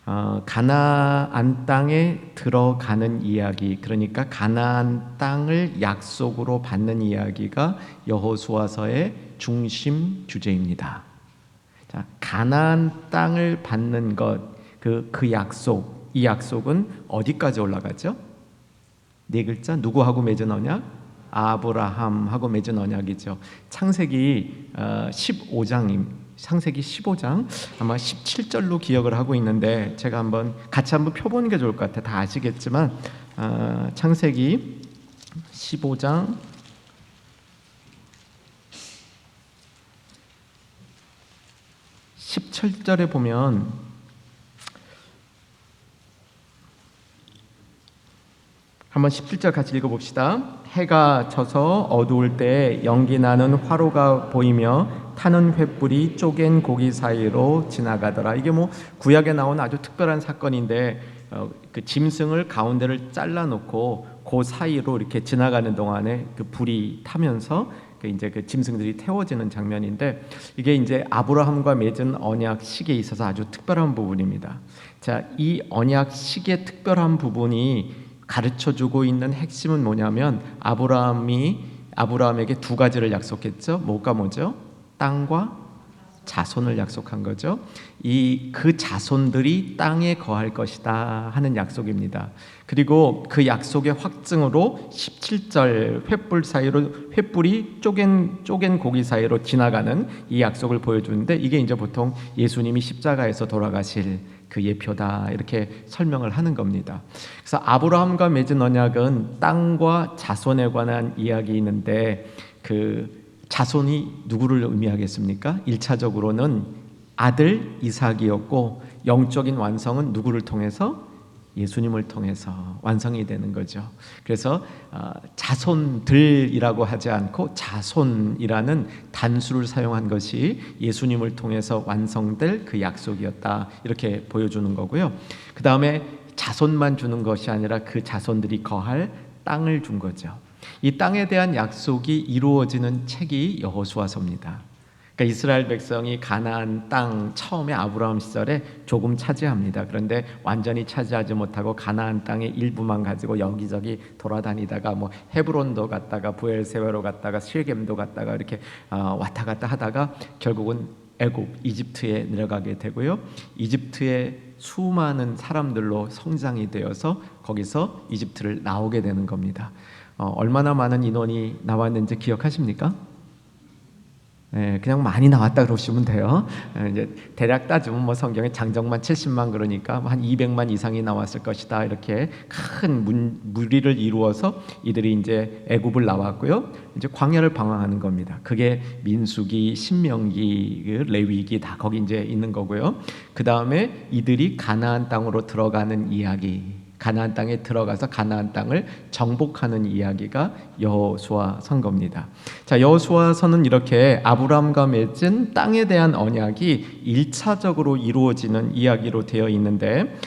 가나안 땅에 들어가는 이야기, 그러니까 가나안 땅을 약속으로 받는 이야기가 여호수아서의 중심 주제입니다. 자, 가나안 땅을 받는 것, 그 약속, 이 약속은 어디까지 올라가죠? 네 글자, 누구하고 맺은 언약? 아브라함하고 맺은 언약이죠. 창세기 15장, 창세기 15장 아마 17절로 기억을 하고 있는데, 제가 같이 한번 펴보는 게 좋을 것 같아요. 다 아시겠지만 창세기 15장 17절에 보면 한번 17절 같이 읽어봅시다. 해가 져서 어두울 때 연기 나는 화로가 보이며 타는 횃불이 쪼갠 고기 사이로 지나가더라. 이게 구약에 나온 아주 특별한 사건인데, 그 짐승을 가운데를 잘라놓고 그 사이로 이렇게 지나가는 동안에 그 불이 타면서 이제 그 짐승들이 태워지는 장면인데, 이게 이제 아브라함과 맺은 언약식에 있어서 아주 특별한 부분입니다. 자, 이 언약식의 특별한 부분이 가르쳐주고 있는 핵심은 뭐냐면, 아브라함에게 두 가지를 약속했죠. 뭐죠? 땅과 자손을 약속한 거죠. 그 자손들이 땅에 거할 것이다 하는 약속입니다. 그리고 그 약속의 확증으로 17절 횃불이 쪼갠 고기 사이로 지나가는 이 약속을 보여주는데, 이게 이제 보통 예수님이 십자가에서 돌아가실 그 예표다, 이렇게 설명을 하는 겁니다. 그래서 아브라함과 맺은 언약은 땅과 자손에 관한 이야기인데, 그 자손이 누구를 의미하겠습니까? 1차적으로는 아들 이삭이었고, 영적인 완성은 누구를 통해서? 예수님을 통해서 완성이 되는 거죠. 그래서 자손들이라고 하지 않고 자손이라는 단수를 사용한 것이 예수님을 통해서 완성될 그 약속이었다, 이렇게 보여주는 거고요. 그 다음에 자손만 주는 것이 아니라 그 자손들이 거할 땅을 준 거죠. 이 땅에 대한 약속이 이루어지는 책이 여호수아서입니다. 그러니까 이스라엘 백성이 가나안 땅 처음에 아브라함 시절에 조금 차지합니다. 그런데 완전히 차지하지 못하고 가나안 땅의 일부만 가지고 여기저기 돌아다니다가 헤브론도 갔다가 부엘세바로 갔다가 실겜도 갔다가 이렇게 왔다 갔다 하다가 결국은 애굽, 이집트에 내려가게 되고요. 이집트의 수많은 사람들로 성장이 되어서 거기서 이집트를 나오게 되는 겁니다. 얼마나 많은 인원이 나왔는지 기억하십니까? 네, 그냥 많이 나왔다 그러시면 돼요. 이제 대략 따지면 성경에 장정만 70만 그러니까 한 200만 이상이 나왔을 것이다, 이렇게 큰 무리를 이루어서 이들이 이제 애굽을 나왔고요. 이제 광야를 방황하는 겁니다. 그게 민수기, 신명기, 레위기 다 거기 이제 있는 거고요. 그 다음에 이들이 가나안 땅으로 들어가는 이야기, 가나안 땅에 들어가서 가나안 땅을 정복하는 이야기가 여호수아서인 겁니다. 자, 여호수아서는 이렇게 아브라함과 맺은 땅에 대한 언약이 1차적으로 이루어지는 이야기로 되어 있는데,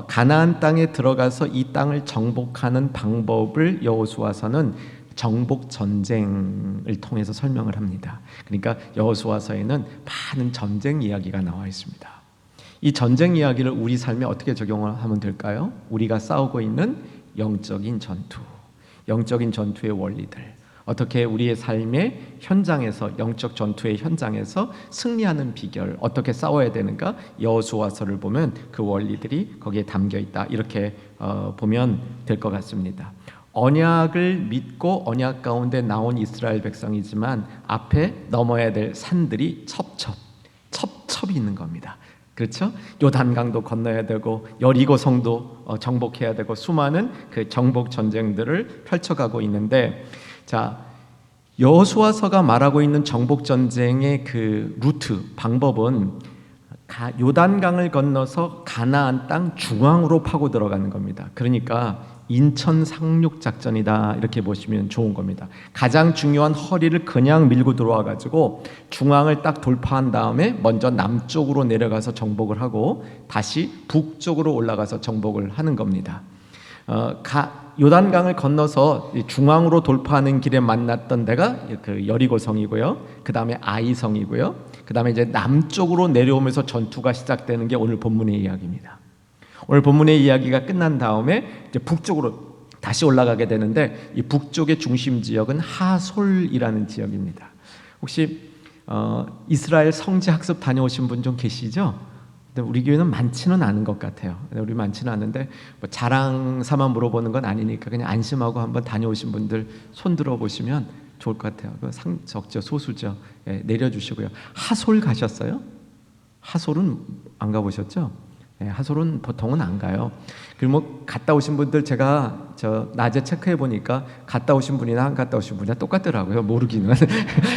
가나안 땅에 들어가서 이 땅을 정복하는 방법을 여호수아서는 정복 전쟁을 통해서 설명을 합니다. 그러니까 여호수아서에는 많은 전쟁 이야기가 나와 있습니다. 이 전쟁 이야기를 우리 삶에 어떻게 적용을 하면 될까요? 우리가 싸우고 있는 영적인 전투의 원리들, 어떻게 우리의 삶의 현장에서, 영적 전투의 현장에서 승리하는 비결, 어떻게 싸워야 되는가, 여호수아서를 보면 그 원리들이 거기에 담겨 있다, 이렇게 보면 될 것 같습니다. 언약을 믿고 언약 가운데 나온 이스라엘 백성이지만 앞에 넘어야 될 산들이 첩첩이 있는 겁니다. 그렇죠? 요단강도 건너야 되고 여리고 성도 정복해야 되고 수많은 그 정복 전쟁들을 펼쳐가고 있는데, 자, 여호수아서가 말하고 있는 정복 전쟁의 그 루트, 방법은 요단강을 건너서 가나안 땅 중앙으로 파고 들어가는 겁니다. 그러니까 인천 상륙 작전이다, 이렇게 보시면 좋은 겁니다. 가장 중요한 허리를 그냥 밀고 들어와 가지고 중앙을 딱 돌파한 다음에 먼저 남쪽으로 내려가서 정복을 하고 다시 북쪽으로 올라가서 정복을 하는 겁니다. 요단강을 건너서 중앙으로 돌파하는 길에 만났던 데가 그 여리고성이고요. 그 다음에 아이성이고요. 그 다음에 이제 남쪽으로 내려오면서 전투가 시작되는 게 오늘 본문의 이야기입니다. 오늘 본문의 이야기가 끝난 다음에 이제 북쪽으로 다시 올라가게 되는데, 이 북쪽의 중심 지역은 하솔이라는 지역입니다. 혹시 이스라엘 성지 학습 다녀오신 분 좀 계시죠? 근데 우리 교회는 많지는 않은 것 같아요. 우리 많지는 않은데 뭐 자랑 삼아 물어보는 건 아니니까 그냥 안심하고 한번 다녀오신 분들 손 들어보시면 좋을 것 같아요. 그 적죠, 소수죠. 예, 내려주시고요. 하솔 가셨어요? 하솔은 안 가보셨죠? 예, 하솔은 보통은 안 가요. 그리고 뭐 갔다 오신 분들 제가 낮에 체크해 보니까 갔다 오신 분이나 안 갔다 오신 분이나 똑같더라고요. 모르기는.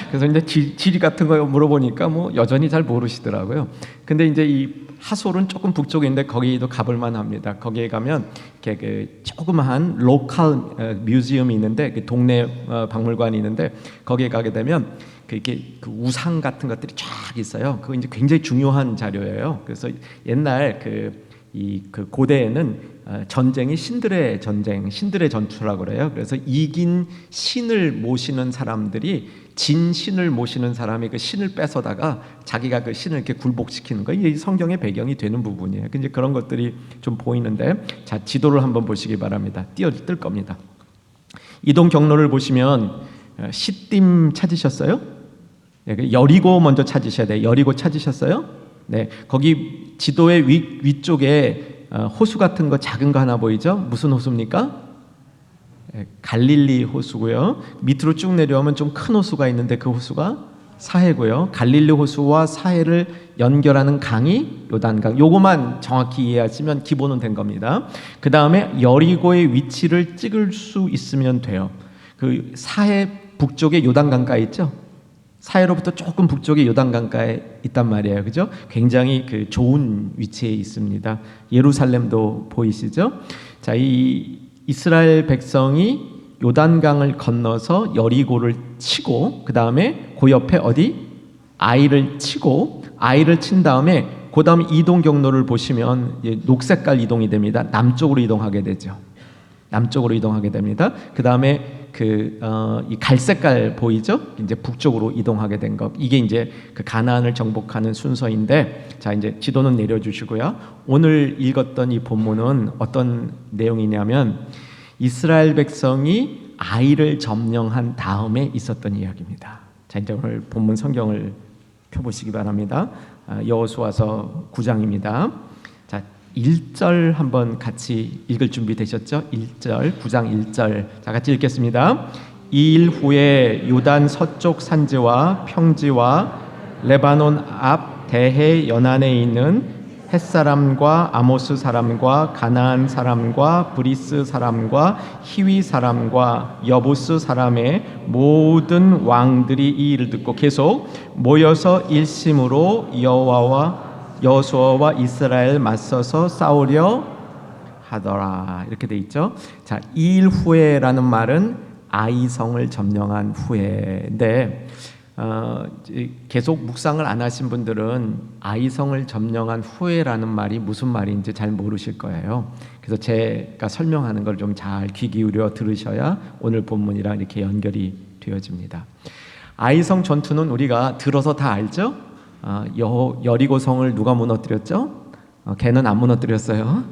그래서 이제 지리 같은 거 물어보니까 뭐 여전히 잘 모르시더라고요. 근데 이제 이 하솔은 조금 북쪽에 있는데 거기도 가볼 만합니다. 거기에 가면 이렇게 그 조그마한 로컬 뮤지엄이 있는데, 그 동네 박물관이 있는데 거기에 가게 되면 이렇게 그 우상 같은 것들이 쫙 있어요. 그거 이제 굉장히 중요한 자료예요. 그래서 옛날 그 고대에는 전쟁이 신들의 전쟁, 신들의 전투라고 그래요. 그래서 이긴 신을 모시는 사람들이 진 신을 모시는 사람이 그 신을 뺏어다가 자기가 그 신을 이렇게 굴복시키는 거, 이게 성경의 배경이 되는 부분이에요. 이제 그런 것들이 좀 보이는데, 자, 지도를 한번 보시기 바랍니다. 뜰 겁니다. 이동 경로를 보시면 시딤 찾으셨어요? 네, 여리고 먼저 찾으셔야 돼요. 여리고 찾으셨어요? 네, 거기 지도의 위쪽에 호수 같은 거 작은 거 하나 보이죠? 무슨 호수입니까? 갈릴리 호수고요. 밑으로 쭉 내려오면 좀 큰 호수가 있는데 그 호수가 사해고요. 갈릴리 호수와 사해를 연결하는 강이 요단강. 요거만 정확히 이해하시면 기본은 된 겁니다. 그 다음에 여리고의 위치를 찍을 수 있으면 돼요. 그 사해 북쪽에 요단강가에 있죠? 사해로부터 조금 북쪽에 요단강가에 있단 말이에요. 그죠? 굉장히 그 좋은 위치에 있습니다. 예루살렘도 보이시죠? 자, 이 이스라엘 백성이 요단강을 건너서 여리고를 치고, 그 다음에 그 옆에 어디? 아이를 치고, 아이를 친 다음에 그 다음 이동 경로를 보시면 녹색깔 이동이 됩니다. 남쪽으로 이동하게 되죠. 남쪽으로 이동하게 됩니다. 그 다음에 이 갈색깔 보이죠? 이제 북쪽으로 이동하게 된 것. 이게 이제 그 가나안을 정복하는 순서인데, 자, 이제 지도는 내려주시고요. 오늘 읽었던 이 본문은 어떤 내용이냐면 이스라엘 백성이 아이를 점령한 다음에 있었던 이야기입니다. 자, 이제 오늘 본문 성경을 펴보시기 바랍니다. 여호수아서 9장입니다. 자, 1절 한번 같이 읽을 준비 되셨죠? 1절, 9장 1절. 자, 같이 읽겠습니다. 이 일 후에 요단 서쪽 산지와 평지와 레바논 앞 대해 연안에 있는 햇사람과 아모스 사람과 가나안 사람과 브리스 사람과 히위 사람과 여부스 사람의 모든 왕들이 이 일을 듣고 계속 모여서 일심으로 여호수아와 이스라엘 맞서서 싸우려 하더라. 이렇게 돼 있죠. 자, 이 일 후에라는 말은 아이성을 점령한 후에인데, 계속 묵상을 안 하신 분들은 아이성을 점령한 후에라는 말이 무슨 말인지 잘 모르실 거예요. 그래서 제가 설명하는 걸 좀 잘 귀 기울여 들으셔야 오늘 본문이랑 이렇게 연결이 되어집니다. 아이성 전투는 우리가 들어서 다 알죠? 여리고성을 누가 무너뜨렸죠? 걔는 안 무너뜨렸어요.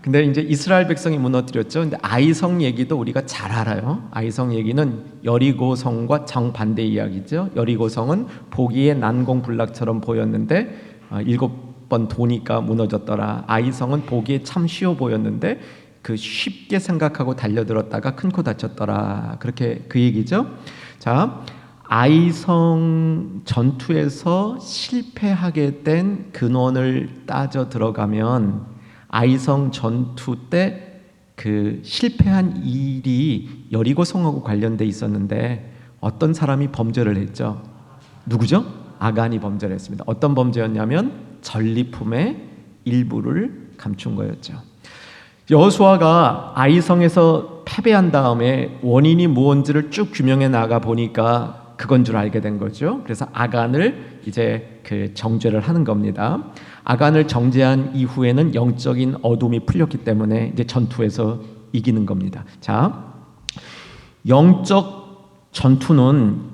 근데 이제 이스라엘 백성이 무너뜨렸죠. 근데 아이성 얘기도 우리가 잘 알아요. 아이성 얘기는 여리고성과 정반대 이야기죠. 여리고성은 보기에 난공불락처럼 보였는데 7번 도니까 무너졌더라. 아이성은 보기에 참 쉬워 보였는데 그 쉽게 생각하고 달려들었다가 큰 코 다쳤더라. 그렇게 그 얘기죠. 자, 아이성 전투에서 실패하게 된 근원을 따져 들어가면 아이성 전투 때 그 실패한 일이 여리고성하고 관련돼 있었는데 어떤 사람이 범죄를 했죠? 누구죠? 아간이 범죄를 했습니다. 어떤 범죄였냐면 전리품의 일부를 감춘 거였죠. 여호수아가 아이성에서 패배한 다음에 원인이 무언지를 쭉 규명해 나가 보니까 그건 줄 알게 된 거죠. 그래서 아간을 이제 그 정죄를 하는 겁니다. 아간을 정죄한 이후에는 영적인 어둠이 풀렸기 때문에 이제 전투에서 이기는 겁니다. 자, 영적 전투는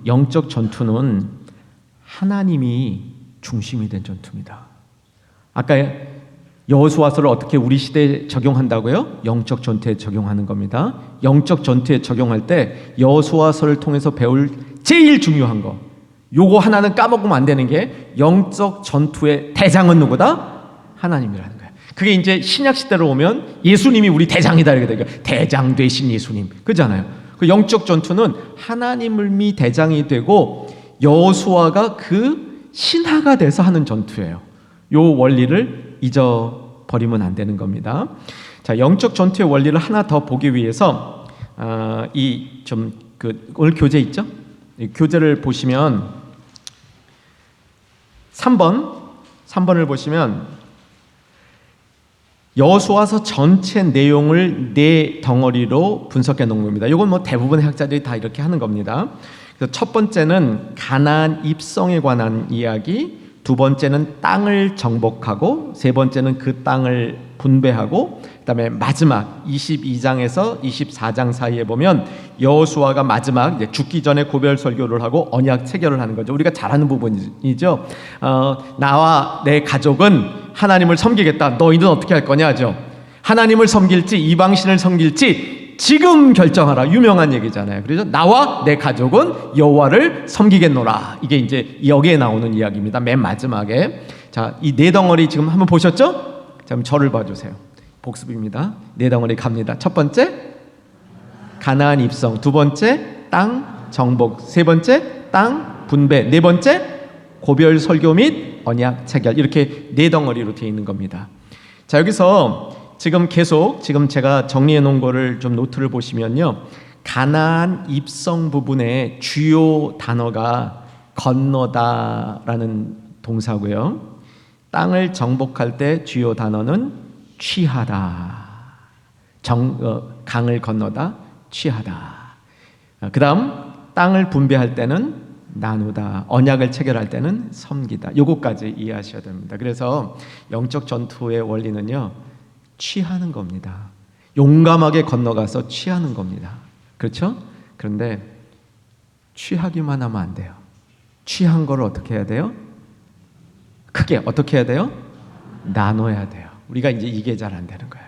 하나님이 중심이 된 전투입니다. 아까 여호수아서를 어떻게 우리 시대에 적용한다고요? 영적 전투에 적용하는 겁니다. 영적 전투에 적용할 때 여호수아서를 통해서 배울 제일 중요한 거, 요거 하나는 까먹으면 안 되는 게, 영적 전투의 대장은 누구다? 하나님이라는 거예요. 그게 이제 신약 시대로 오면 예수님이 우리 대장이다 이렇게 되니까 대장 되신 예수님, 그잖아요. 그 영적 전투는 하나님이 대장이 되고 여호수아가 그 신하가 돼서 하는 전투예요. 요 원리를 잊어버리면 안 되는 겁니다. 자, 영적 전투의 원리를 하나 더 보기 위해서 오늘 교재 있죠? 이 교재를 보시면 3번을 보시면 여호수아서 전체 내용을 네 덩어리로 분석해 놓은 겁니다. 이건 뭐 대부분의 학자들이 다 이렇게 하는 겁니다. 그래서 첫 번째는 가나안 입성에 관한 이야기, 두 번째는 땅을 정복하고, 세 번째는 그 땅을 분배하고, 그다음에 마지막 22장에서 24장 사이에 보면 여호수아가 마지막 이제 죽기 전에 고별 설교를 하고 언약 체결을 하는 거죠. 우리가 잘 아는 부분이죠. 나와 내 가족은 하나님을 섬기겠다. 너희는 어떻게 할 거냐죠. 하나님을 섬길지 이방신을 섬길지 지금 결정하라. 유명한 얘기잖아요. 그래서 나와 내 가족은 여호와를 섬기겠노라. 이게 이제 여기에 나오는 이야기입니다. 맨 마지막에. 자, 이 네 덩어리 지금 한번 보셨죠? 자, 그럼 저를 봐주세요. 복습입니다. 네 덩어리 갑니다. 첫 번째 가나안 입성, 두 번째 땅 정복, 세 번째 땅 분배, 네 번째 고별 설교 및 언약 체결, 이렇게 네 덩어리로 되어 있는 겁니다. 자, 여기서 지금 제가 정리해 놓은 거를 좀 노트를 보시면요, 가나안 입성 부분의 주요 단어가 건너다라는 동사고요, 땅을 정복할 때 주요 단어는 취하다, 강을 건너다, 취하다. 그 다음 땅을 분배할 때는 나누다, 언약을 체결할 때는 섬기다. 요거까지 이해하셔야 됩니다. 그래서 영적 전투의 원리는요, 취하는 겁니다. 용감하게 건너가서 취하는 겁니다. 그렇죠? 그런데 취하기만 하면 안 돼요. 취한 거를 어떻게 해야 돼요? 크게 어떻게 해야 돼요? 나눠야 돼요. 우리가 이제 이게 잘 안 되는 거예요.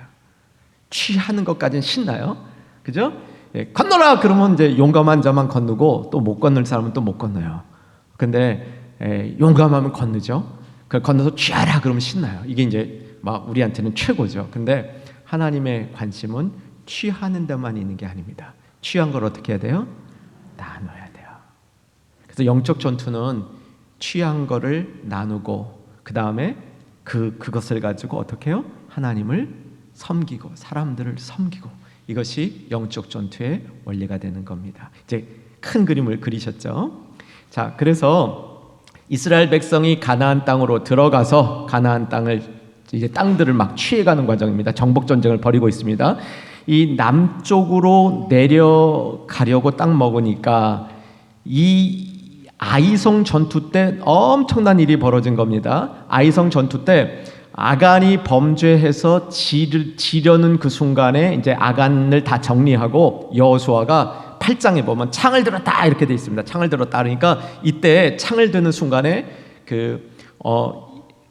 취하는 것까지는 신나요. 그죠? 예, 건너라 그러면 이제 용감한 자만 건너고 또 못 건널 사람은 또 못 건너요. 근데 용감하면 건너죠. 그 건너서 취하라 그러면 신나요. 이게 이제 막 우리한테는 최고죠. 근데 하나님의 관심은 취하는 데만 있는 게 아닙니다. 취한 걸 어떻게 해야 돼요? 나눠야 돼요. 그래서 영적 전투는 취한 거를 나누고, 그 다음에 그것을 가지고 어떻게 해요? 하나님을 섬기고 사람들을 섬기고, 이것이 영적 전투의 원리가 되는 겁니다. 이제 큰 그림을 그리셨죠? 자, 그래서 이스라엘 백성이 가나안 땅으로 들어가서 가나안 땅을 이제 땅들을 막 취해가는 과정입니다. 정복 전쟁을 벌이고 있습니다. 이 남쪽으로 내려가려고 땅 먹으니까 이 아이성 전투 때 엄청난 일이 벌어진 겁니다. 아이성 전투 때 아간이 범죄해서 지려는 그 순간에 이제 아간을 다 정리하고 여호수아가 8장에 보면 창을 들었다 이렇게 돼 있습니다. 창을 들었다 그러니까 이때 창을 드는 순간에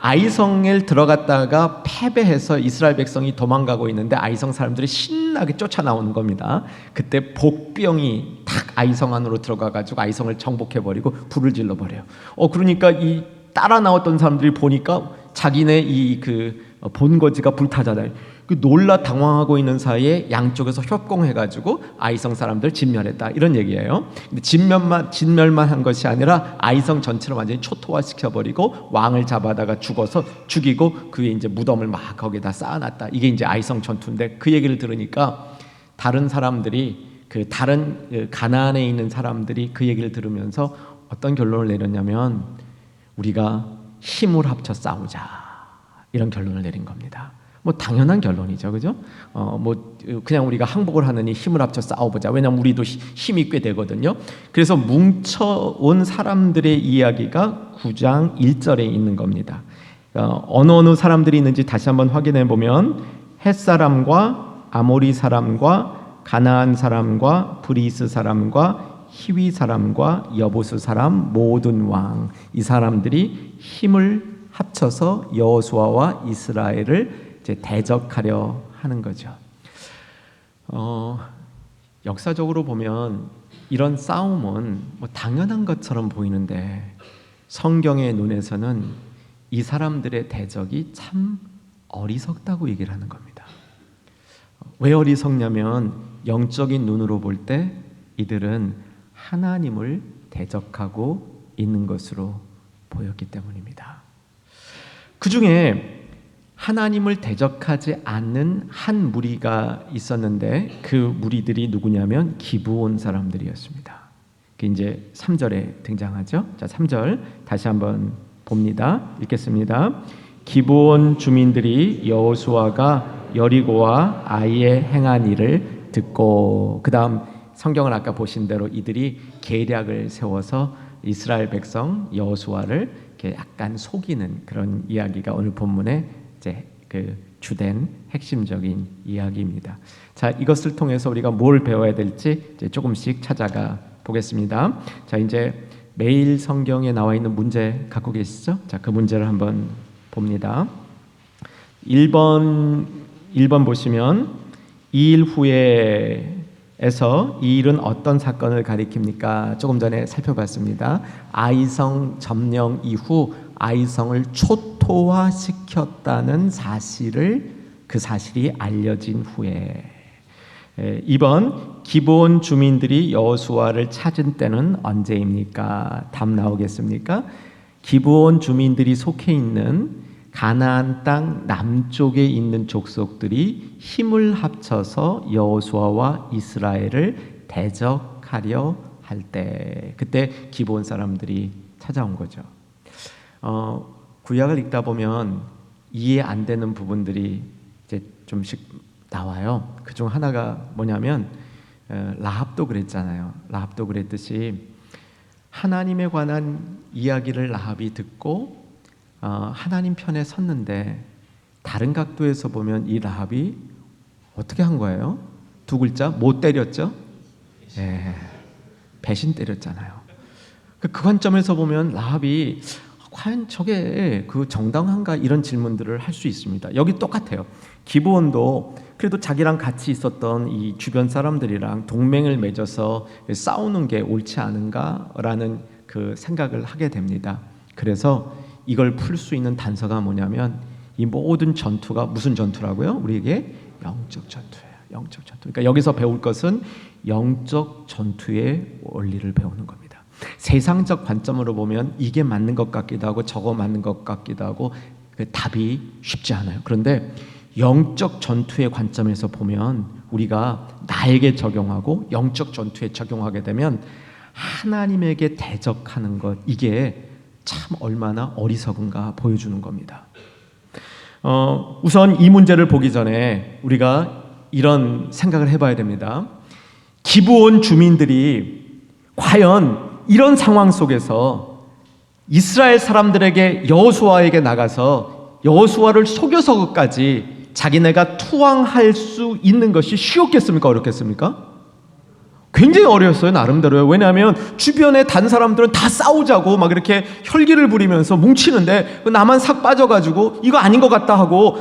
아이성에 들어갔다가 패배해서 이스라엘 백성이 도망가고 있는데 아이성 사람들이 신나게 쫓아나오는 겁니다. 그때 복병이 탁 아이성 안으로 들어가가지고 아이성을 정복해버리고 불을 질러버려요. 그러니까 이 따라 나왔던 사람들이 보니까 자기네 본거지가 불타잖아요. 그 놀라 당황하고 있는 사이에 양쪽에서 협공해가지고 아이성 사람들 진멸했다, 이런 얘기예요. 근데 진멸만 한 것이 아니라 아이성 전체를 완전히 초토화시켜버리고 왕을 잡아다가 죽이고 그 위에 이제 무덤을 막 거기다 쌓아놨다. 이게 이제 아이성 전투인데, 그 얘기를 들으니까 다른 사람들이 다른 가나안에 있는 사람들이 그 얘기를 들으면서 어떤 결론을 내렸냐면, 우리가 힘을 합쳐 싸우자, 이런 결론을 내린 겁니다. 뭐 당연한 결론이죠, 그죠? 뭐 그냥 우리가 항복을 하느니 힘을 합쳐 싸워보자. 왜냐하면 우리도 힘이 꽤 되거든요. 그래서 뭉쳐온 사람들의 이야기가 9장 1절에 있는 겁니다. 어느 사람들이 있는지 다시 한번 확인해 보면 헷 사람과 아모리 사람과 가나안 사람과 브리스 사람과 히위 사람과 여부스 사람 모든 왕, 이 사람들이 힘을 합쳐서 여호수아와 이스라엘을 이제 대적하려 하는 거죠. 역사적으로 보면 이런 싸움은 뭐 당연한 것처럼 보이는데 성경의 눈에서는 이 사람들의 대적이 참 어리석다고 얘기를 하는 겁니다. 왜 어리석냐면 영적인 눈으로 볼 때 이들은 하나님을 대적하고 있는 것으로 보였기 때문입니다. 그 중에 하나님을 대적하지 않는 한 무리가 있었는데 그 무리들이 누구냐면 기브온 사람들이었습니다. 그게 이제 3절에 등장하죠. 자, 3절 다시 한번 봅니다. 읽겠습니다. 기브온 주민들이 여호수아가 여리고와 아이에 행한 일을 듣고, 그 다음 성경을 아까 보신 대로 이들이 계략을 세워서 이스라엘 백성 여호수아를 이렇게 약간 속이는 그런 이야기가 오늘 본문에 이제 그 주된 핵심적인 이야기입니다. 자, 이것을 통해서 우리가 뭘 배워야 될지 이제 조금씩 찾아가 보겠습니다. 자, 이제 매일 성경에 나와 있는 문제 갖고 계시죠? 자, 그 문제를 한번 봅니다. 1번 보시면 이 일 후에에서 이 일은 어떤 사건을 가리킵니까? 조금 전에 살펴봤습니다. 아이성 점령 이후 아이성을 초토화시켰다는 그 사실이 알려진 후에. 2번 기브온 주민들이 여호수아를 찾은 때는 언제입니까? 답 나오겠습니까? 기브온 주민들이 속해 있는 가나안 땅 남쪽에 있는 족속들이 힘을 합쳐서 여호수아와 이스라엘을 대적하려 할 때, 그때 기브온 사람들이 찾아온 거죠. 구약을 읽다 보면 이해 안 되는 부분들이 이제 좀씩 나와요. 그중 하나가 뭐냐면 라합도 그랬잖아요. 라합도 그랬듯이 하나님에 관한 이야기를 라합이 듣고 하나님 편에 섰는데 다른 각도에서 보면 이 라합이 어떻게 한 거예요? 두 글자, 못 때렸죠? 배신 때렸잖아요. 그 관점에서 보면 라합이 과연 저게 그 정당한가, 이런 질문들을 할 수 있습니다. 여기 똑같아요. 기브온도 그래도 자기랑 같이 있었던 이 주변 사람들이랑 동맹을 맺어서 싸우는 게 옳지 않은가라는 그 생각을 하게 됩니다. 그래서 이걸 풀 수 있는 단서가 뭐냐면 이 모든 전투가 무슨 전투라고요? 우리에게 영적 전투예요. 영적 전투. 그러니까 여기서 배울 것은 영적 전투의 원리를 배우는 겁니다. 세상적 관점으로 보면 이게 맞는 것 같기도 하고 저거 맞는 것 같기도 하고 그 답이 쉽지 않아요. 그런데 영적 전투의 관점에서 보면 우리가 나에게 적용하고 영적 전투에 적용하게 되면 하나님에게 대적하는 것, 이게 참 얼마나 어리석은가 보여주는 겁니다. 우선 이 문제를 보기 전에 우리가 이런 생각을 해봐야 됩니다. 기브온 주민들이 과연 이런 상황 속에서 이스라엘 사람들에게 여호수아에게 나가서 여호수아를 속여서까지 자기네가 투항할 수 있는 것이 쉬웠겠습니까? 어렵겠습니까? 굉장히 어려웠어요. 나름대로요. 왜냐하면 주변에 다른 사람들은 다 싸우자고 막 이렇게 혈기를 부리면서 뭉치는데 나만 삭 빠져가지고 이거 아닌 것 같다 하고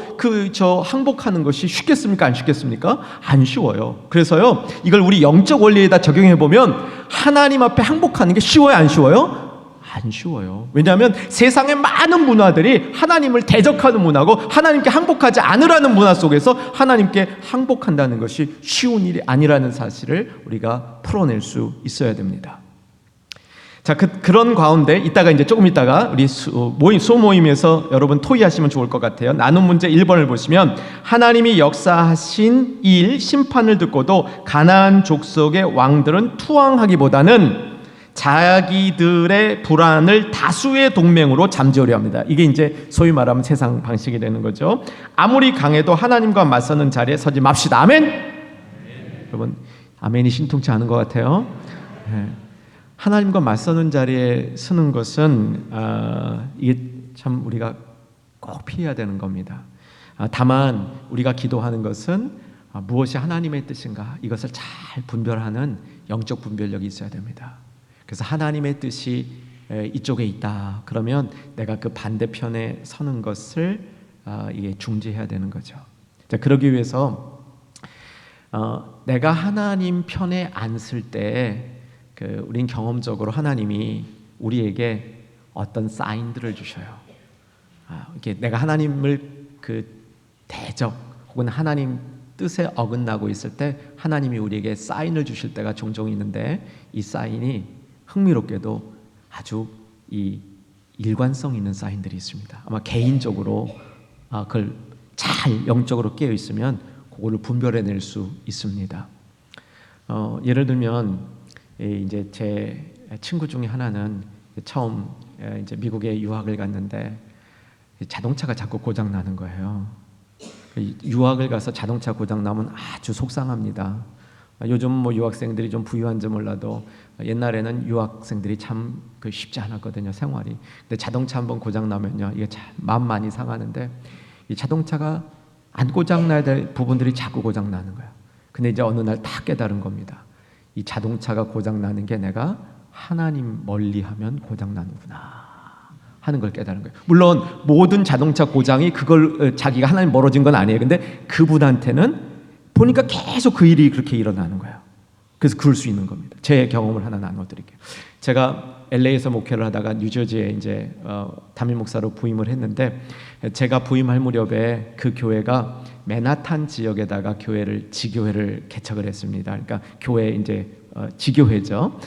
항복하는 것이 쉽겠습니까? 안 쉽겠습니까? 안 쉬워요. 그래서요, 이걸 우리 영적 원리에다 적용해 보면 하나님 앞에 항복하는 게 쉬워요? 안 쉬워요? 안 쉬워요. 왜냐하면 세상의 많은 문화들이 하나님을 대적하는 문화고 하나님께 항복하지 않으라는 문화 속에서 하나님께 항복한다는 것이 쉬운 일이 아니라는 사실을 우리가 풀어낼 수 있어야 됩니다. 자, 그런 가운데 조금 있다가 우리 소모임에서 여러분 토의하시면 좋을 것 같아요. 나눈 문제 1번을 보시면 하나님이 역사하신 일 심판을 듣고도 가나안 족속의 왕들은 투항하기보다는 자기들의 불안을 다수의 동맹으로 잠재우려 합니다. 이게 이제 소위 말하면 세상 방식이 되는 거죠. 아무리 강해도 하나님과 맞서는 자리에 서지 맙시다. 아멘. 여러분, 아멘이 신통치 않은 것 같아요. 하나님과 맞서는 자리에 서는 것은 이게 참 우리가 꼭 피해야 되는 겁니다. 다만 우리가 기도하는 것은 무엇이 하나님의 뜻인가, 이것을 잘 분별하는 영적 분별력이 있어야 됩니다. 그래서 하나님의 뜻이 이쪽에 있다 그러면 내가 그 반대편에 서는 것을 이게 중지해야 되는 거죠. 자, 그러기 위해서 내가 하나님 편에 앉을 때 우린 경험적으로 하나님이 우리에게 어떤 사인들을 주셔요. 이렇게 내가 하나님을 대적 혹은 하나님 뜻에 어긋나고 있을 때 하나님이 우리에게 사인을 주실 때가 종종 있는데, 이 사인이 흥미롭게도 아주 이 일관성 있는 사인들이 있습니다. 아마 개인적으로 그걸 잘 영적으로 깨어 있으면 그거를 분별해낼 수 있습니다. 예를 들면 이제 제 친구 중에 하나는 처음 이제 미국에 유학을 갔는데 자동차가 자꾸 고장 나는 거예요. 유학을 가서 자동차 고장 나면 아주 속상합니다. 요즘 뭐 유학생들이 좀 부유한지 몰라도 옛날에는 유학생들이 참 쉽지 않았거든요, 생활이. 근데 자동차 한번 고장 나면요, 이게 참 마음 많이 상하는데, 이 자동차가 안 고장 나야 될 부분들이 자꾸 고장 나는 거예요. 근데 이제 어느 날 다 깨달은 겁니다. 이 자동차가 고장 나는 게 내가 하나님 멀리하면 고장 나는구나 하는 걸 깨달은 거예요. 물론 모든 자동차 고장이 그걸 자기가 하나님 멀어진 건 아니에요. 근데 그분한테는 보니까 계속 그 일이 그렇게 일어나는 거예요. 그래서 그럴 수 있는 겁니다. 제 경험을 하나 나눠드릴게요. 제가 LA에서 목회를 하다가 뉴저지에 이제 담임 목사로 부임을 했는데, 제가 부임할 무렵에 그 교회가 맨하탄 지역에다가 지교회를 개척을 했습니다. 그러니까 교회 이제 지교회죠.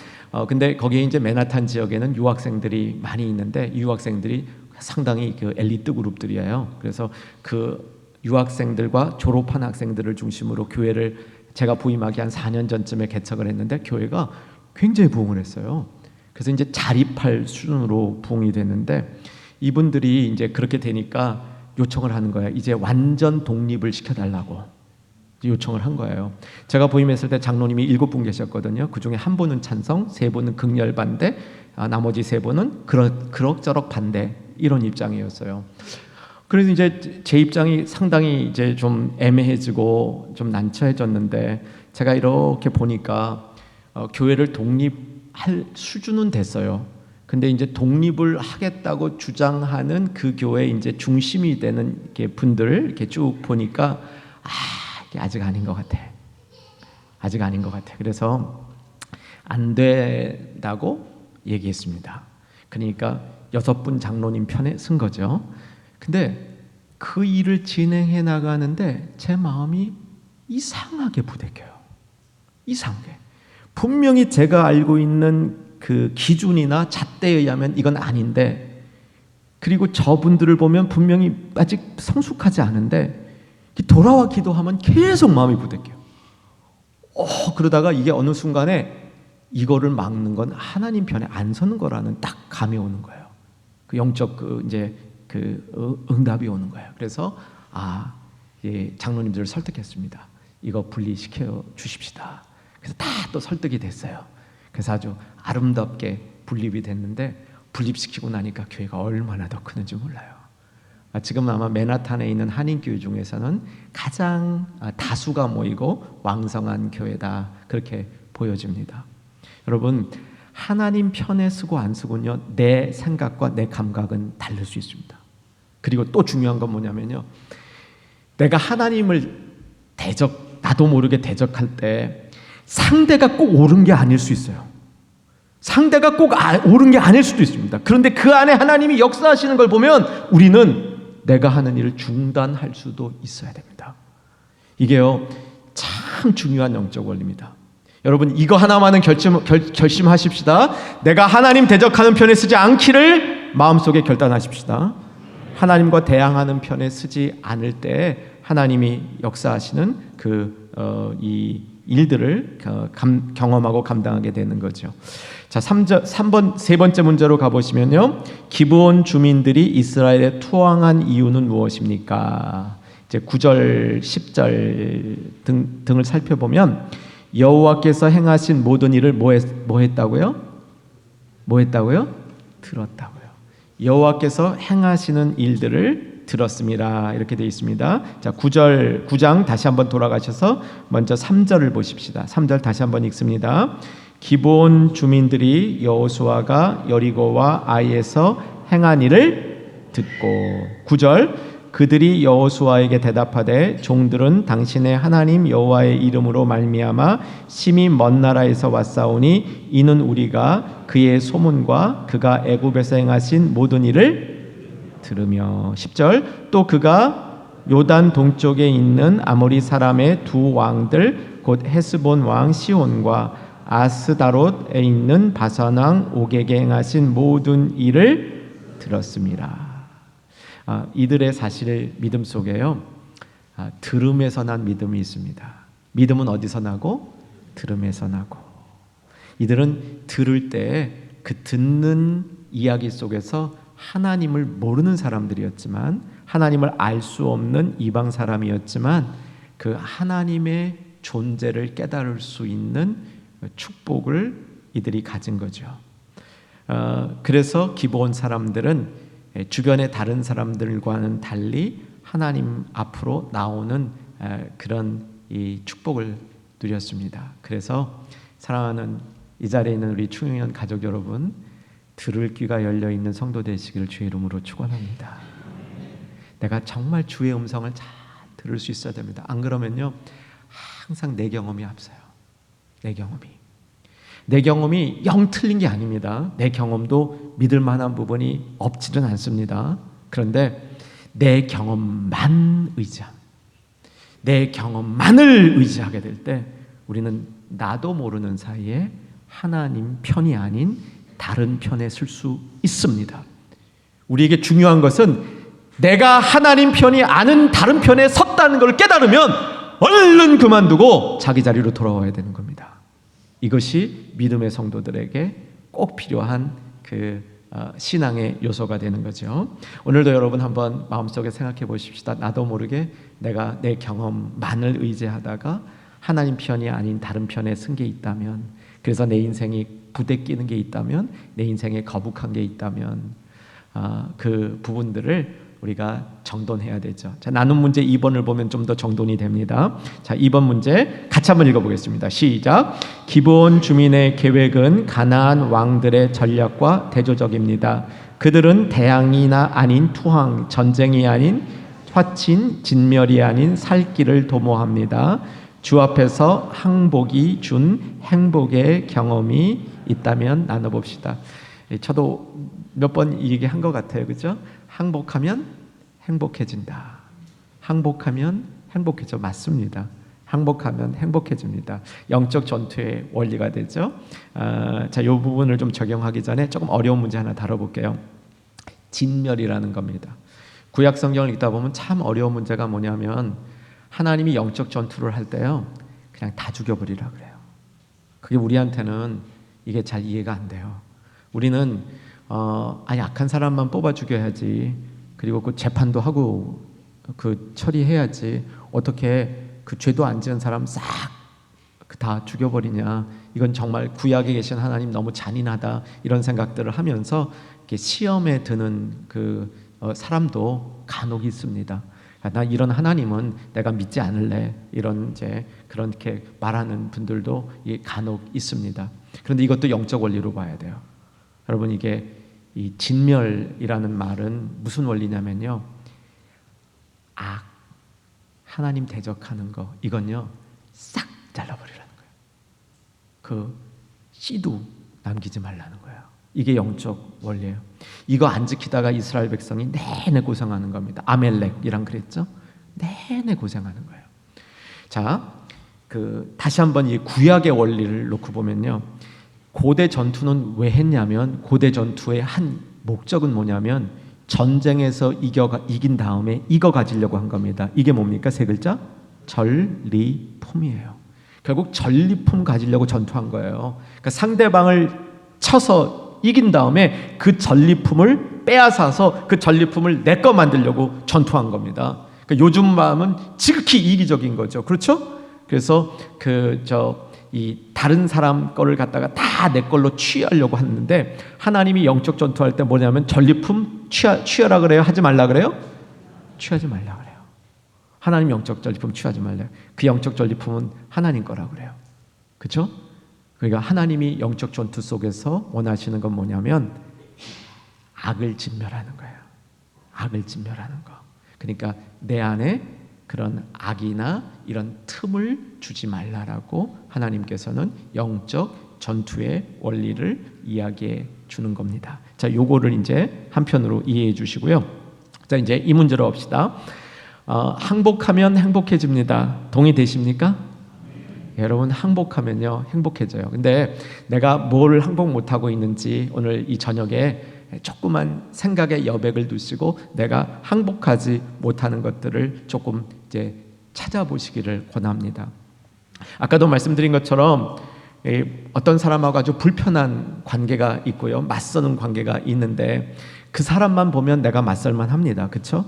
근데 거기에 이제 맨하탄 지역에는 유학생들이 많이 있는데, 이 유학생들이 상당히 엘리트 그룹들이에요. 그래서 그 유학생들과 졸업한 학생들을 중심으로 교회를 제가 부임하기 한 4년 전쯤에 개척을 했는데, 교회가 굉장히 부흥을 했어요. 그래서 이제 자립할 수준으로 부흥이 됐는데, 이분들이 이제 그렇게 되니까 요청을 하는 거예요. 이제 완전 독립을 시켜달라고 요청을 한 거예요. 제가 부임했을 때 장로님이 7분 계셨거든요. 그 중에 1분은 찬성, 3분은 극렬 반대, 나머지 3분은 그럭저럭 반대, 이런 입장이었어요. 그래서 이제 제 입장이 상당히 이제 좀 애매해지고 좀 난처해졌는데, 제가 이렇게 보니까 교회를 독립할 수준은 됐어요. 근데 이제 독립을 하겠다고 주장하는 그 교회 이제 중심이 되는 분들 이렇게 쭉 보니까 이게 아직 아닌 것 같아. 아직 아닌 것 같아. 그래서 안 된다고 얘기했습니다. 그러니까 6분 장로님 편에 쓴 거죠. 근데 그 일을 진행해 나가는데 제 마음이 이상하게 부대껴요. 이상하게. 분명히 제가 알고 있는 그 기준이나 잣대에 의하면 이건 아닌데, 그리고 저분들을 보면 분명히 아직 성숙하지 않은데 돌아와 기도하면 계속 마음이 부대껴요. 그러다가 이게 어느 순간에 이거를 막는 건 하나님 편에 안 서는 거라는 딱 감이 오는 거예요. 그 영적 응답이 오는 거예요. 그래서 장로님들을 설득했습니다. 이거 분리시켜 주십시다. 그래서 다 또 설득이 됐어요. 그래서 아주 아름답게 분립이 됐는데, 분립시키고 나니까 교회가 얼마나 더 크는지 몰라요. 지금 아마 맨하탄에 있는 한인교회 중에서는 가장 다수가 모이고 왕성한 교회다, 그렇게 보여집니다. 여러분, 하나님 편에 서고 안 서고는요, 내 생각과 내 감각은 다를 수 있습니다. 그리고 또 중요한 건 뭐냐면요, 내가 하나님을 나도 모르게 대적할 때 상대가 꼭 옳은 게 아닐 수 있어요. 상대가 꼭 옳은 게 아닐 수도 있습니다. 그런데 그 안에 하나님이 역사하시는 걸 보면 우리는 내가 하는 일을 중단할 수도 있어야 됩니다. 이게요, 참 중요한 영적 원리입니다. 여러분, 이거 하나만은 결심하십시다. 내가 하나님 대적하는 편에 서지 않기를 마음속에 결단하십시다. 하나님과 대항하는 편에 서지 않을 때 하나님이 역사하시는 이 일들을 경험하고 감당하게 되는 거죠. 자, 세 번째 문제로 가보시면요. 기브온 주민들이 이스라엘에 투항한 이유는 무엇입니까? 이제 9절, 10절 등을 살펴보면 여호와께서 행하신 모든 일을 뭐 했다고요? 들었다고요. 여호와께서 행하시는 일들을 들었습니다. 이렇게 되어 있습니다. 자, 9장 다시 한번 돌아가셔서 먼저 3절을 보십시다. 3절 다시 한번 읽습니다. 기브온 주민들이 여호수아가 여리고와 아이에서 행한 일을 듣고 9절 그들이 여호수아에게 대답하되 종들은 당신의 하나님 여호와의 이름으로 말미암아 심히 먼 나라에서 왔사오니 이는 우리가 그의 소문과 그가 애굽에서 행하신 모든 일을 들으며 10절 또 그가 요단 동쪽에 있는 아모리 사람의 두 왕들 곧 헤스본 왕 시온과 아스다롯에 있는 바산 왕 옥에게 행하신 모든 일을 들었습니다. 이들의 사실 믿음 속에요. 들음에서 난 믿음이 있습니다. 믿음은 어디서 나고? 들음에서 나고. 이들은 들을 때 그 듣는 이야기 속에서 하나님을 모르는 사람들이었지만 하나님을 알 수 없는 이방 사람이었지만 그 하나님의 존재를 깨달을 수 있는 축복을 이들이 가진 거죠. 그래서 기브온 사람들은 주변의 다른 사람들과는 달리 하나님 앞으로 나오는 그런 이 축복을 누렸습니다. 그래서 사랑하는 이 자리에 있는 우리 충영연 가족 여러분, 들을 귀가 열려 있는 성도 되시기를 주의 이름으로 축원합니다. 내가 정말 주의 음성을 잘 들을 수 있어야 됩니다. 안 그러면요 항상 내 경험이 앞서요. 내 경험이 영 틀린 게 아닙니다. 내 경험도 믿을 만한 부분이 없지는 않습니다. 그런데 내 경험만 내 경험만을 의지하게 될 때 우리는 나도 모르는 사이에 하나님 편이 아닌 다른 편에 설 수 있습니다. 우리에게 중요한 것은 내가 하나님 편이 아닌 다른 편에 섰다는 걸 깨달으면 얼른 그만두고 자기 자리로 돌아와야 되는 겁니다. 이것이 믿음의 성도들에게 꼭 필요한 그 신앙의 요소가 되는 거죠. 오늘도 여러분 한번 마음속에 생각해 보십시다. 나도 모르게 내가 내 경험만을 의지하다가 하나님 편이 아닌 다른 편에 쓴 게 있다면, 그래서 내 인생이 부대끼는 게 있다면, 내 인생에 거북한 게 있다면 그 부분들을 우리가 정돈해야 되죠. 자, 나눈 문제 2번을 보면 좀 더 정돈이 됩니다. 자, 2번 문제 같이 한번 읽어보겠습니다. 시작. 기브온 주민의 계획은 가나안 왕들의 전략과 대조적입니다. 그들은 대항이나 아닌 투항, 전쟁이 아닌 화친, 진멸이 아닌 살 길을 도모합니다. 주 앞에서 항복이 준 행복의 경험이 있다면 나눠봅시다. 저도 몇 번 얘기한 것 같아요. 그죠? 항복하면 행복해진다. 항복하면 행복해져. 맞습니다. 항복하면 행복해집니다. 영적 전투의 원리가 되죠. 자, 이 부분을 좀 적용하기 전에 조금 어려운 문제 하나 다뤄볼게요. 진멸이라는 겁니다. 구약 성경을 읽다 보면 참 어려운 문제가 뭐냐면 하나님이 영적 전투를 할 때요 그냥 다 죽여버리라 그래요. 그게 우리한테는 이게 잘 이해가 안 돼요. 우리는 약한 사람만 뽑아 죽여야지, 그리고 그 재판도 하고 그 처리해야지, 어떻게 그 죄도 안 지은 사람 싹 다 죽여버리냐, 이건 정말 구약에 계신 하나님 너무 잔인하다, 이런 생각들을 하면서 이렇게 시험에 드는 그 사람도 간혹 있습니다. 나 이런 하나님은 내가 믿지 않을래, 이런 이제 그렇게 말하는 분들도 간혹 있습니다. 그런데 이것도 영적 원리로 봐야 돼요. 여러분, 이게 이 진멸이라는 말은 무슨 원리냐면요, 악, 하나님 대적하는 거, 이건요 싹 잘라버리라는 거예요. 그 씨도 남기지 말라는 거예요. 이게 영적 원리예요. 이거 안 지키다가 이스라엘 백성이 내내 고생하는 겁니다. 아멜렉이랑 그랬죠? 내내 고생하는 거예요. 자, 다시 한번 이 구약의 원리를 놓고 보면요, 고대 전투는 왜 했냐면, 고대 전투의 한 목적은 뭐냐면 전쟁에서 이긴 다음에 이거 가지려고 한 겁니다. 이게 뭡니까? 세 글자? 전리품이에요. 결국 전리품 가지려고 전투한 거예요. 그러니까 상대방을 쳐서 이긴 다음에 그 전리품을 빼앗아서 그 전리품을 내 거 만들려고 전투한 겁니다. 그러니까 요즘 마음은 지극히 이기적인 거죠. 그렇죠? 그래서 이 다른 사람 거를 갖다가 다 내 걸로 취하려고 하는데, 하나님이 영적 전투할 때 뭐냐면 전리품 취하라 그래요? 하지 말라 그래요? 취하지 말라 그래요. 하나님 영적 전리품 취하지 말래요. 그 영적 전리품은 하나님 거라 그래요. 그렇죠? 그러니까 하나님이 영적 전투 속에서 원하시는 건 뭐냐면 악을 진멸하는 거예요. 악을 진멸하는 거. 그러니까 내 안에 그런 악이나 이런 틈을 주지 말라라고 하나님께서는 영적 전투의 원리를 이야기해 주는 겁니다. 자, 요거를 이제 한편으로 이해해 주시고요. 자, 이제 이 문제로 봅시다. 항복하면 행복해집니다. 동의되십니까? 여러분, 항복하면요 행복해져요. 근데 내가 뭘 항복 못하고 있는지 오늘 이 저녁에 조그만 생각의 여백을 두시고 내가 항복하지 못하는 것들을 조금 이제 찾아보시기를 권합니다. 아까도 말씀드린 것처럼 어떤 사람하고 아주 불편한 관계가 있고요, 맞서는 관계가 있는데 그 사람만 보면 내가 맞설만 합니다. 그렇죠?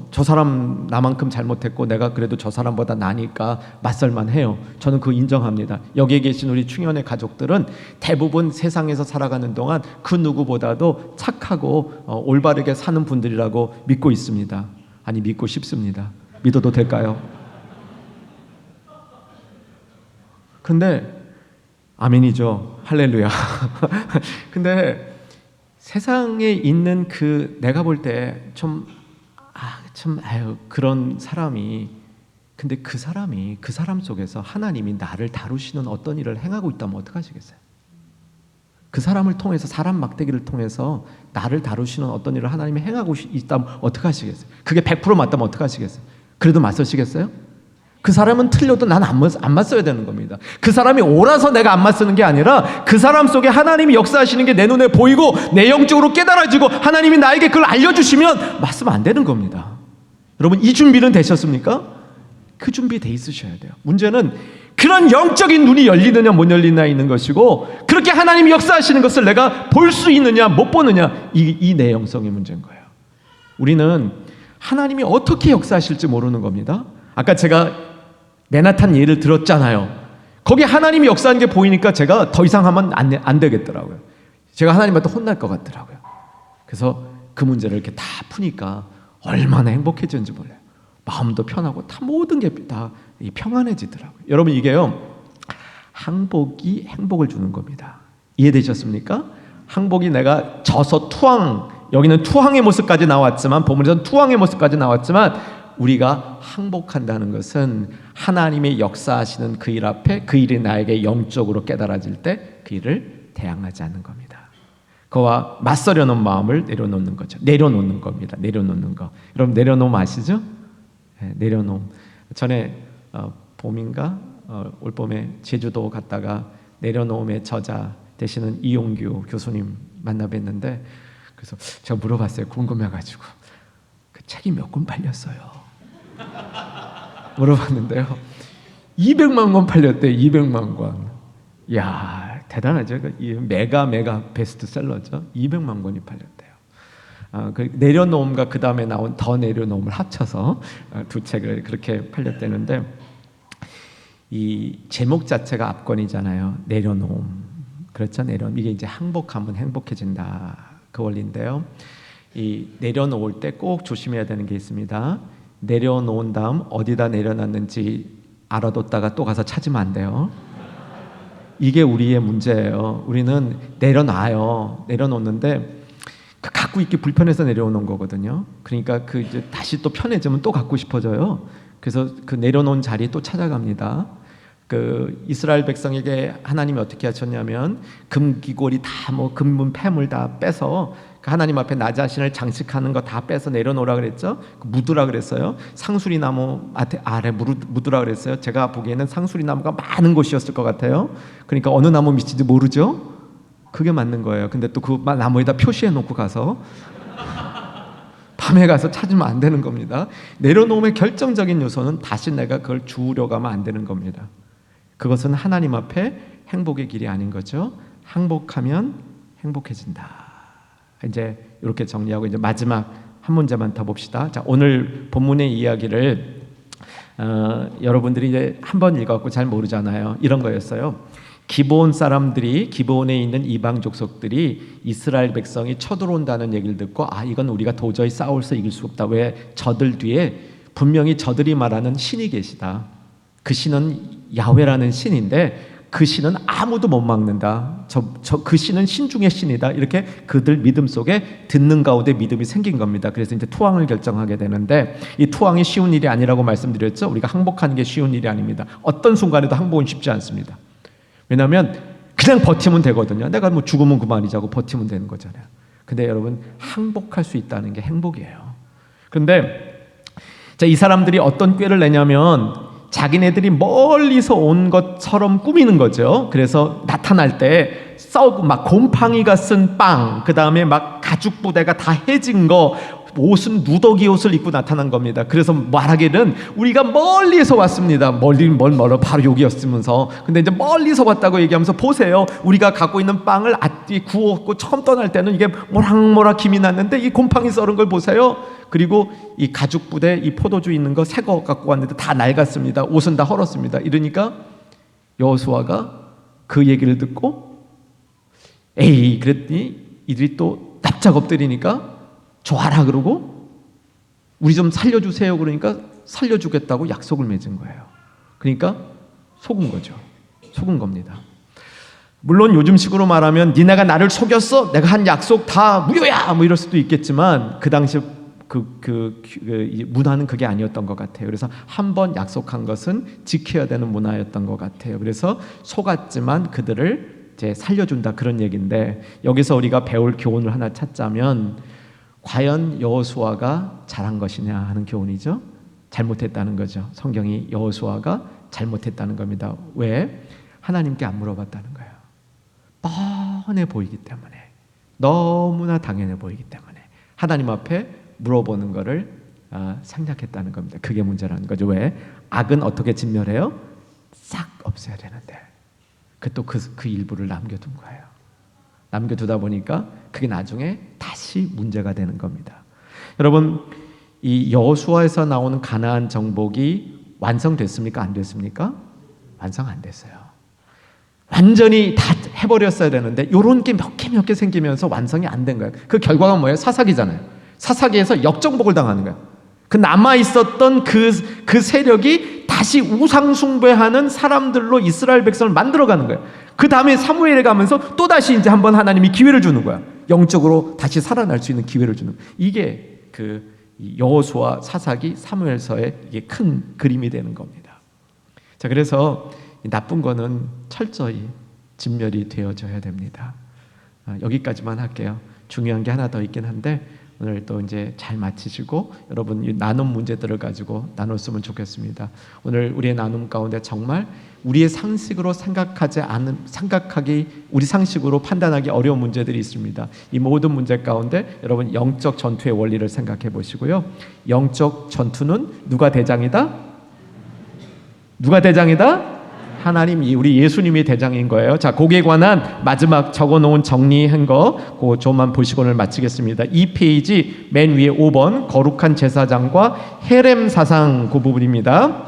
저 사람 나만큼 잘못했고 내가 그래도 저 사람보다 나니까 맞설만 해요. 저는 그거 인정합니다. 여기에 계신 우리 충현의 가족들은 대부분 세상에서 살아가는 동안 그 누구보다도 착하고 올바르게 사는 분들이라고 믿고 있습니다. 아니, 믿고 싶습니다. 믿어도 될까요? 근데 아멘이죠. 할렐루야. 근데 세상에 있는 내가 볼 때 그런 사람이, 근데 그 사람 속에서 하나님이 나를 다루시는 어떤 일을 행하고 있다면 어떡하시겠어요? 그 사람을 통해서, 사람 막대기를 통해서 나를 다루시는 어떤 일을 하나님이 행하고 있다면 어떡하시겠어요? 그게 100% 맞다면 어떡하시겠어요? 그래도 맞서시겠어요? 그 사람은 틀려도 난 안 맞서야 되는 겁니다. 그 사람이 옳아서 내가 안 맞서는 게 아니라 그 사람 속에 하나님이 역사하시는 게 내 눈에 보이고 내 영적으로 깨달아지고 하나님이 나에게 그걸 알려주시면 맞서면 안 되는 겁니다. 여러분, 이 준비는 되셨습니까? 그 준비 돼 있으셔야 돼요. 문제는 그런 영적인 눈이 열리느냐 못 열리느냐 있는 것이고, 그렇게 하나님이 역사하시는 것을 내가 볼 수 있느냐 못 보느냐, 이 내용성의 문제인 거예요. 우리는 하나님이 어떻게 역사하실지 모르는 겁니다. 아까 제가 맨하탄 예를 들었잖아요. 거기 하나님이 역사하는 게 보이니까 제가 더 이상 하면 안 되겠더라고요. 제가 하나님한테 혼날 것 같더라고요. 그래서 그 문제를 이렇게 다 푸니까 얼마나 행복해졌는지 몰라요. 마음도 편하고 다 모든 게 다 평안해지더라고요. 여러분, 이게요, 항복이 행복을 주는 겁니다. 이해되셨습니까? 항복이 내가 져서 투항, 여기는 투항의 모습까지 나왔지만, 본문에서는 투항의 모습까지 나왔지만, 우리가 항복한다는 것은 하나님의 역사하시는 그 일 앞에 그 일이 나에게 영적으로 깨달아질 때 그 일을 대항하지 않는 겁니다. 그와 맞서려는 마음을 내려놓는 거죠. 내려놓는 겁니다. 내려놓는 거. 여러분, 내려놓음 아시죠? 네, 내려놓음. 전에 봄인가 올봄에 제주도 갔다가 내려놓음의 저자 되시는 이용규 교수님 만나 뵀는데, 그래서 제가 물어봤어요. 궁금해가지고. 그 책이 몇 권 팔렸어요? 물어봤는데요, 200만 권 팔렸대요. 200만 권. 이야, 대단하죠. 메가 베스트셀러죠. 200만 권이 팔렸대요. 그 내려놓음과 그 다음에 나온 더 내려놓음을 합쳐서 두 책을 그렇게 팔렸대는데, 이 제목 자체가 압권이잖아요. 내려놓음. 그렇죠? 내려놓음. 이게 이제 항복하면 행복해진다, 그 원리인데요. 이 내려놓을 때 꼭 조심해야 되는 게 있습니다. 내려놓은 다음 어디다 내려놨는지 알아뒀다가 또 가서 찾으면 안 돼요. 이게 우리의 문제예요. 우리는 내려놔요. 내려놓는데 그 갖고 있기 불편해서 내려오는 거거든요. 그러니까 이제 다시 또 편해지면 또 갖고 싶어져요. 그래서 그 내려놓은 자리 또 찾아갑니다. 그 이스라엘 백성에게 하나님이 어떻게 하셨냐면, 금기골이 다 금문 폐물 다 빼서 하나님 앞에 나 자신을 장식하는 거 다 빼서 내려놓으라 그랬죠. 묻으라 그랬어요. 상수리 나무 아래 묻으라 그랬어요. 제가 보기에는 상수리 나무가 많은 곳이었을 것 같아요. 그러니까 어느 나무 밑인지 모르죠. 그게 맞는 거예요. 근데 또 그 나무에다 표시해 놓고 가서 밤에 가서 찾으면 안 되는 겁니다. 내려놓음의 결정적인 요소는 다시 내가 그걸 주우려 가면 안 되는 겁니다. 그것은 하나님 앞에 행복의 길이 아닌 거죠. 항복하면 행복해진다. 이제 이렇게 정리하고 이제 마지막 한 문제만 더 봅시다. 자, 오늘 본문의 이야기를 여러분들이 이제 한번 읽어갖고 잘 모르잖아요. 이런 거였어요. 기브온 사람들이, 기브온에 있는 이방 족속들이 이스라엘 백성이 쳐들어온다는 얘기를 듣고, 이건 우리가 도저히 싸워서 이길 수 없다. 왜? 저들 뒤에 분명히 저들이 말하는 신이 계시다. 그 신은 야훼라는 신인데 그 신은 아무도 못 막는다. 그 신은 신 중의 신이다. 이렇게 그들 믿음 속에 듣는 가운데 믿음이 생긴 겁니다. 그래서 이제 투항을 결정하게 되는데, 이 투항이 쉬운 일이 아니라고 말씀드렸죠. 우리가 항복하는 게 쉬운 일이 아닙니다. 어떤 순간에도 항복은 쉽지 않습니다. 왜냐하면 그냥 버티면 되거든요. 내가 뭐 죽으면 그만이자고 버티면 되는 거잖아요. 근데 여러분, 항복할 수 있다는 게 행복이에요. 그런데 이 사람들이 어떤 꾀를 내냐면 자기네들이 멀리서 온 것처럼 꾸미는 거죠. 그래서 나타날 때 썩 막 곰팡이가 쓴 빵, 그 다음에 막 가죽 부대가 다 해진 거, 옷은 누더기 옷을 입고 나타난 겁니다. 그래서 말하기는 우리가 멀리서 왔습니다. 멀어 바로 여기였으면서, 근데 이제 멀리서 왔다고 얘기하면서 보세요, 우리가 갖고 있는 빵을 구웠고 처음 떠날 때는 이게 모락모락 김이 났는데 이 곰팡이 썰은 걸 보세요. 그리고 이 가죽 부대, 이 포도주 있는 거 새 거 갖고 왔는데 다 낡았습니다. 옷은 다 헐었습니다. 이러니까 여호수아가 그 얘기를 듣고, 에이, 그랬더니 이들이 또 납작 엎드리니까 좋아라 그러고, 우리 좀 살려주세요 그러니까 살려주겠다고 약속을 맺은 거예요. 그러니까 속은 거죠. 속은 겁니다. 물론 요즘식으로 말하면 니네가 나를 속였어, 내가 한 약속 다 무효야, 뭐 이럴 수도 있겠지만 그 당시 문화는 그게 아니었던 것 같아요. 그래서 한번 약속한 것은 지켜야 되는 문화였던 것 같아요. 그래서 속았지만 그들을 이제 살려준다, 그런 얘기인데, 여기서 우리가 배울 교훈을 하나 찾자면 과연 여호수아가 잘한 것이냐 하는 교훈이죠. 잘못했다는 거죠. 성경이 여호수아가 잘못했다는 겁니다. 왜? 하나님께 안 물어봤다는 거예요. 뻔해 보이기 때문에, 너무나 당연해 보이기 때문에 하나님 앞에 물어보는 거를 생략했다는 겁니다. 그게 문제라는 거죠. 왜? 악은 어떻게 진멸해요? 싹 없애야 되는데 또 그 일부를 남겨둔 거예요. 남겨두다 보니까 그게 나중에 다시 문제가 되는 겁니다. 여러분, 이 여호수아에서 나오는 가나안 정복이 완성됐습니까? 안 됐습니까? 완성 안 됐어요. 완전히 다 해버렸어야 되는데 이런 게 몇 개 생기면서 완성이 안 된 거예요. 그 결과가 뭐예요? 사사기잖아요. 사사기에서 역정복을 당하는 거예요. 그 남아있었던 그 세력이 다시 우상숭배하는 사람들로 이스라엘 백성을 만들어가는 거예요. 그 다음에 사무엘에 가면서 또다시 이제 한번 하나님이 기회를 주는 거야. 영적으로 다시 살아날 수 있는 기회를 주는 거야. 이게 그 여호수아, 사사기, 사무엘서의 이게 큰 그림이 되는 겁니다. 자, 그래서 나쁜 거는 철저히 진멸이 되어져야 됩니다. 여기까지만 할게요. 중요한 게 하나 더 있긴 한데 오늘 또 이제 잘 마치시고 여러분 이 나눔 문제들을 가지고 나눴으면 좋겠습니다. 오늘 우리의 나눔 가운데 정말 우리의 상식으로 우리 상식으로 판단하기 어려운 문제들이 있습니다. 이 모든 문제 가운데 여러분 영적 전투의 원리를 생각해 보시고요. 영적 전투는 누가 대장이다? 누가 대장이다? 하나님, 우리 예수님이 대장인 거예요. 자, 거기에 관한 마지막 적어놓은 정리한 거 그거 좀만 보시고 오늘 마치겠습니다. 2페이지 맨 위에 5번 거룩한 제사장과 헤렘 사상 그 부분입니다.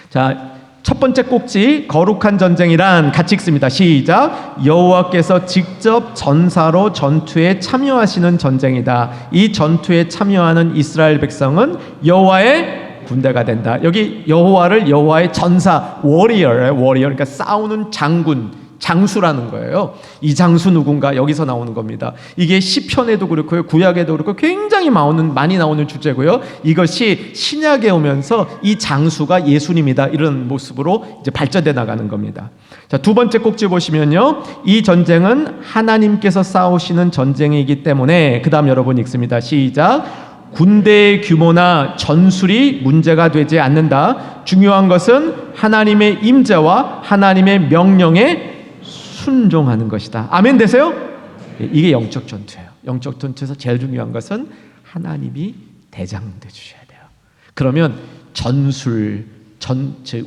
자, 첫 번째 꼭지 거룩한 전쟁이란 같이 읽습니다. 시작. 여호와께서 직접 전사로 전투에 참여하시는 전쟁이다. 이 전투에 참여하는 이스라엘 백성은 여호와의 군대가 된다. 여기 여호와를 여호와의 전사, 워리어, 그러니까 싸우는 장군, 장수라는 거예요. 이 장수 누군가 여기서 나오는 겁니다. 이게 시편에도 그렇고요, 구약에도 그렇고 굉장히 많이 나오는 주제고요. 이것이 신약에 오면서 이 장수가 예수님이다, 이런 모습으로 이제 발전돼 나가는 겁니다. 자, 두 번째 꼭지 보시면요, 이 전쟁은 하나님께서 싸우시는 전쟁이기 때문에, 그 다음 여러분 읽습니다. 시작. 군대의 규모나 전술이 문제가 되지 않는다. 중요한 것은 하나님의 임재와 하나님의 명령에 순종하는 것이다. 아멘 되세요? 이게 영적 전투예요. 영적 전투에서 제일 중요한 것은 하나님이 대장 돼 주셔야 돼요. 그러면 전술,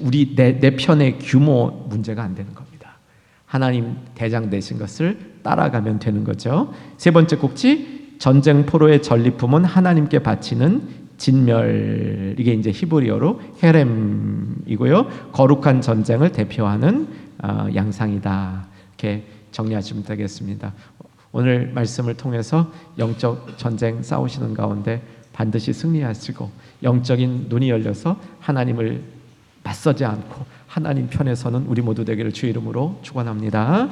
우리 내 편의 규모 문제가 안 되는 겁니다. 하나님 대장 되신 것을 따라가면 되는 거죠. 세 번째 꼭지, 전쟁 포로의 전리품은 하나님께 바치는 진멸, 이게 이제 히브리어로 헤렘이고요. 거룩한 전쟁을 대표하는 양상이다. 이렇게 정리하시면 되겠습니다. 오늘 말씀을 통해서 영적 전쟁 싸우시는 가운데 반드시 승리하시고 영적인 눈이 열려서 하나님을 맞서지 않고 하나님 편에 서는 우리 모두 되기를 주의 이름으로 축원합니다.